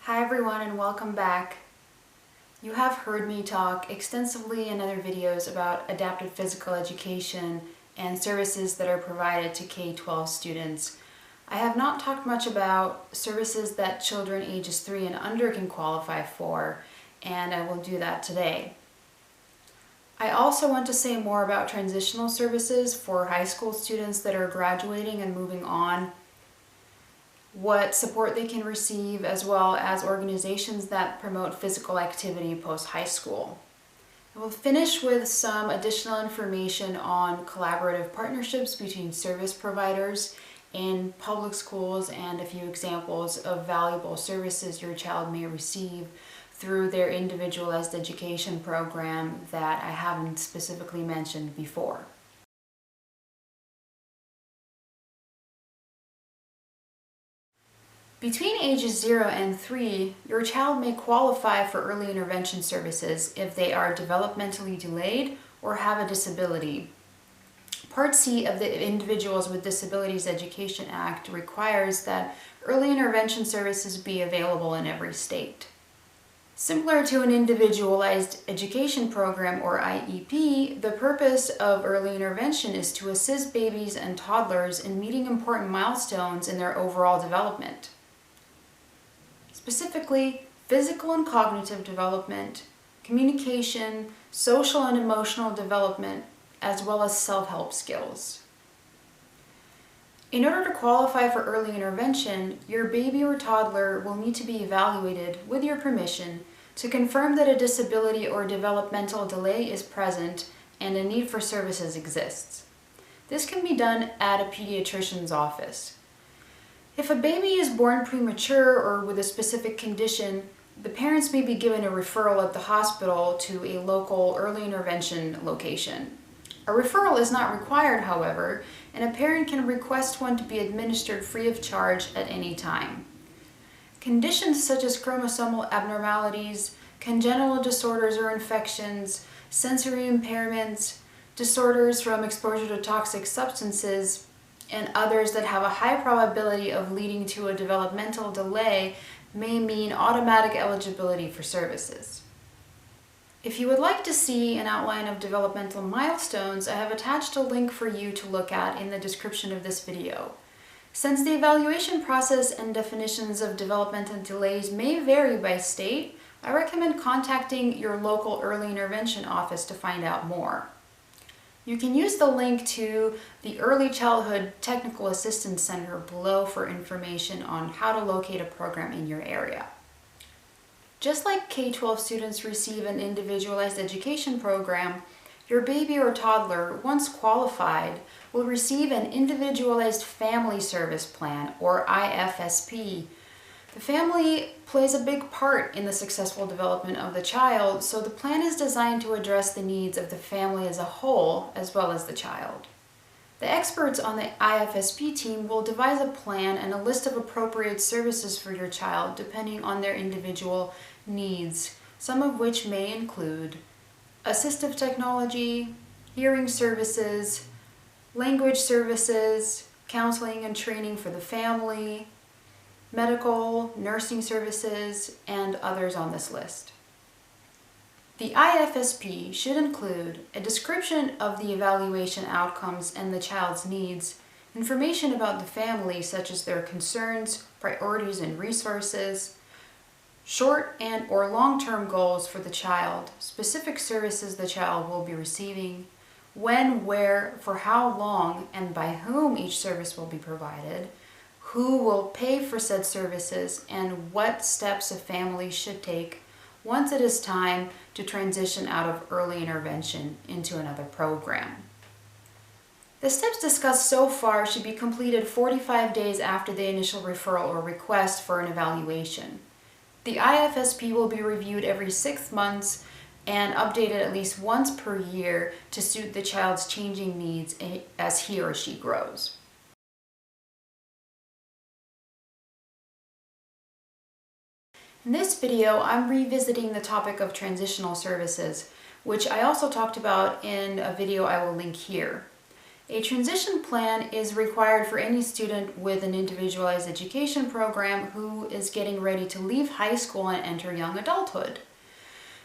Hi everyone and welcome back. You have heard me talk extensively in other videos about adapted physical education and services that are provided to K-12 students. I have not talked much about services that children ages 3 and under can qualify for, and I will do that today. I also want to say more about transitional services for high school students that are graduating and moving on, what support they can receive, as well as organizations that promote physical activity post-high school. I will finish with some additional information on collaborative partnerships between service providers in public schools and a few examples of valuable services your child may receive through their individualized education program that I haven't specifically mentioned before. Between ages 0 and 3, your child may qualify for early intervention services if they are developmentally delayed or have a disability. Part C of the Individuals with Disabilities Education Act requires that early intervention services be available in every state. Similar to an individualized education program or IEP, the purpose of early intervention is to assist babies and toddlers in meeting important milestones in their overall development. Specifically, physical and cognitive development, communication, social and emotional development, as well as self-help skills. In order to qualify for early intervention, your baby or toddler will need to be evaluated with your permission to confirm that a disability or developmental delay is present and a need for services exists. This can be done at a pediatrician's office. If a baby is born premature or with a specific condition, the parents may be given a referral at the hospital to a local early intervention location. A referral is not required, however, and a parent can request one to be administered free of charge at any time. Conditions such as chromosomal abnormalities, congenital disorders or infections, sensory impairments, disorders from exposure to toxic substances, and others that have a high probability of leading to a developmental delay may mean automatic eligibility for services. If you would like to see an outline of developmental milestones, I have attached a link for you to look at in the description of this video. Since the evaluation process and definitions of developmental delays may vary by state, I recommend contacting your local early intervention office to find out more. You can use the link to the Early Childhood Technical Assistance Center below for information on how to locate a program in your area. Just like K-12 students receive an individualized education program, your baby or toddler, once qualified, will receive an Individualized Family Service Plan, or IFSP. The family plays a big part in the successful development of the child, so the plan is designed to address the needs of the family as a whole, as well as the child. The experts on the IFSP team will devise a plan and a list of appropriate services for your child depending on their individual needs, some of which may include assistive technology, hearing services, language services, counseling and training for the family, medical, nursing services, and others on this list. The IFSP should include a description of the evaluation outcomes and the child's needs, information about the family such as their concerns, priorities, and resources, short and or long-term goals for the child, specific services the child will be receiving, when, where, for how long, and by whom each service will be provided, who will pay for said services, and what steps a family should take once it is time to transition out of early intervention into another program. The steps discussed so far should be completed 45 days after the initial referral or request for an evaluation. The IFSP will be reviewed every 6 months and updated at least once per year to suit the child's changing needs as he or she grows. In this video, I'm revisiting the topic of transitional services, which I also talked about in a video I will link here. A transition plan is required for any student with an individualized education program who is getting ready to leave high school and enter young adulthood.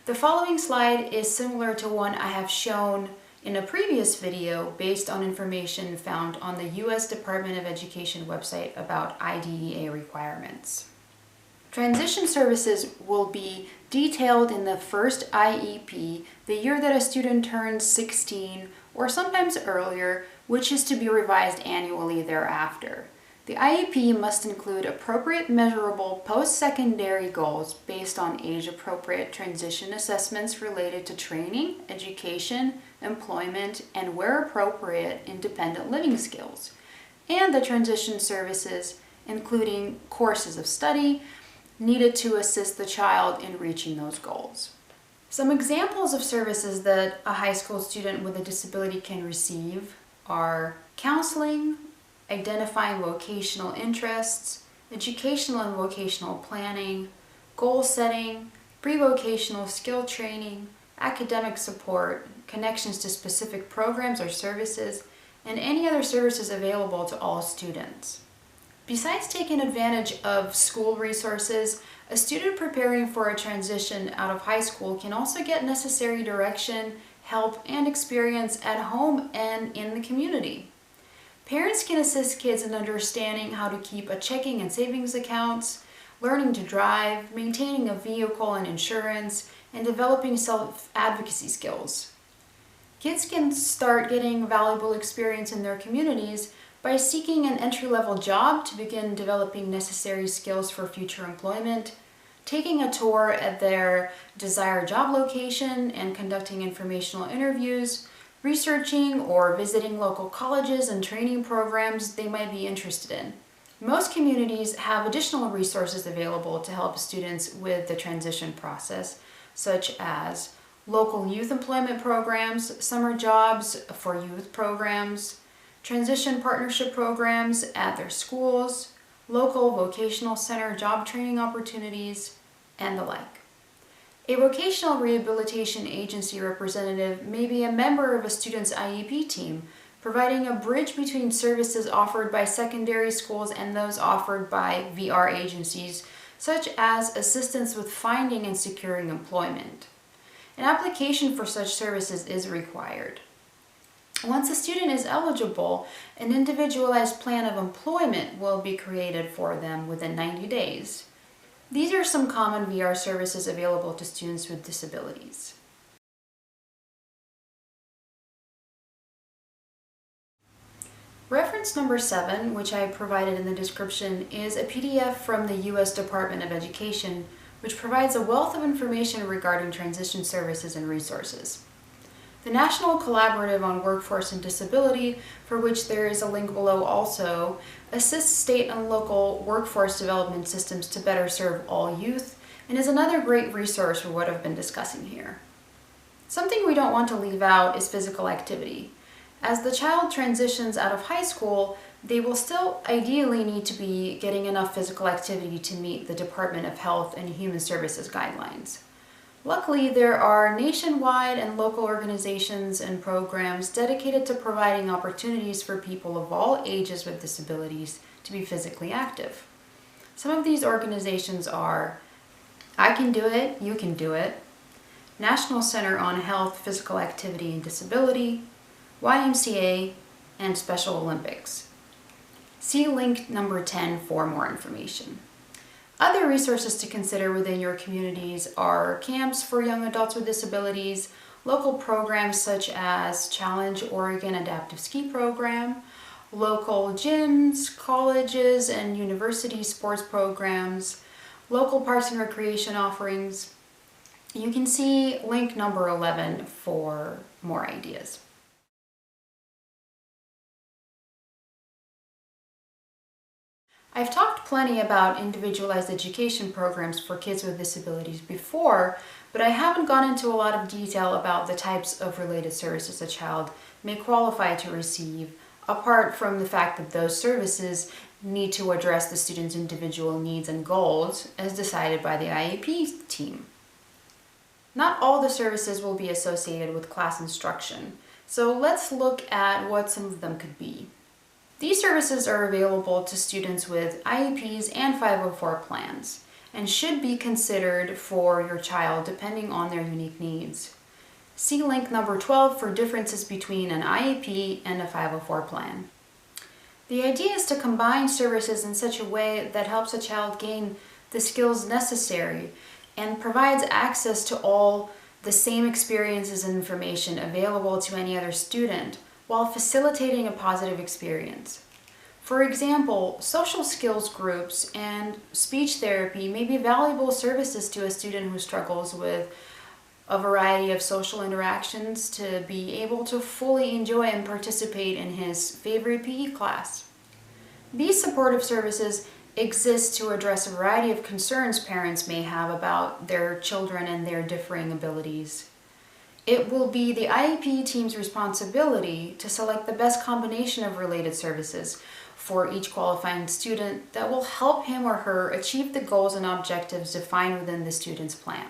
The following slide is similar to one I have shown in a previous video based on information found on the U.S. Department of Education website about IDEA requirements. Transition services will be detailed in the first IEP, the year that a student turns 16 or sometimes earlier, which is to be revised annually thereafter. The IEP must include appropriate measurable post-secondary goals based on age-appropriate transition assessments related to training, education, employment, and where appropriate, independent living skills, and the transition services, including courses of study, needed to assist the child in reaching those goals. Some examples of services that a high school student with a disability can receive are counseling, identifying vocational interests, educational and vocational planning, goal setting, pre-vocational skill training, academic support, connections to specific programs or services, and any other services available to all students. Besides taking advantage of school resources, a student preparing for a transition out of high school can also get necessary direction, help, and experience at home and in the community. Parents can assist kids in understanding how to keep a checking and savings accounts, learning to drive, maintaining a vehicle and insurance, and developing self-advocacy skills. Kids can start getting valuable experience in their communities by seeking an entry-level job to begin developing necessary skills for future employment, taking a tour at their desired job location and conducting informational interviews, researching or visiting local colleges and training programs they might be interested in. Most communities have additional resources available to help students with the transition process, such as local youth employment programs, summer jobs for youth programs, transition partnership programs at their schools, local vocational center job training opportunities, and the like. A vocational rehabilitation agency representative may be a member of a student's IEP team, providing a bridge between services offered by secondary schools and those offered by VR agencies, such as assistance with finding and securing employment. An application for such services is required. Once a student is eligible, an individualized plan of employment will be created for them within 90 days. These are some common VR services available to students with disabilities. Reference number 7, which I provided in the description, is a PDF from the U.S. Department of Education, which provides a wealth of information regarding transition services and resources. The National Collaborative on Workforce and Disability, for which there is a link below also, assists state and local workforce development systems to better serve all youth, and is another great resource for what I've been discussing here. Something we don't want to leave out is physical activity. As the child transitions out of high school, they will still ideally need to be getting enough physical activity to meet the Department of Health and Human Services guidelines. Luckily, there are nationwide and local organizations and programs dedicated to providing opportunities for people of all ages with disabilities to be physically active. Some of these organizations are I Can Do It, You Can Do It, National Center on Health, Physical Activity and Disability, YMCA, and Special Olympics. See link number 10 for more information. Other resources to consider within your communities are camps for young adults with disabilities, local programs such as Challenge Oregon Adaptive Ski Program, local gyms, colleges and university sports programs, local parks and recreation offerings. You can see link number 11 for more ideas. I've talked plenty about individualized education programs for kids with disabilities before, but I haven't gone into a lot of detail about the types of related services a child may qualify to receive, apart from the fact that those services need to address the student's individual needs and goals as decided by the IEP team. Not all the services will be associated with class instruction. So let's look at what some of them could be. These services are available to students with IEPs and 504 plans and should be considered for your child depending on their unique needs. See link number 12 for differences between an IEP and a 504 plan. The idea is to combine services in such a way that helps a child gain the skills necessary and provides access to all the same experiences and information available to any other student, while facilitating a positive experience. For example, social skills groups and speech therapy may be valuable services to a student who struggles with a variety of social interactions to be able to fully enjoy and participate in his favorite PE class. These supportive services exist to address a variety of concerns parents may have about their children and their differing abilities. It will be the IEP team's responsibility to select the best combination of related services for each qualifying student that will help him or her achieve the goals and objectives defined within the student's plan.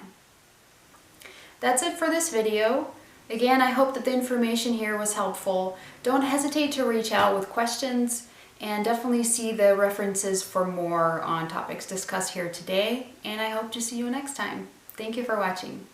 That's it for this video. Again, I hope that the information here was helpful. Don't hesitate to reach out with questions and definitely see the references for more on topics discussed here today. And I hope to see you next time. Thank you for watching.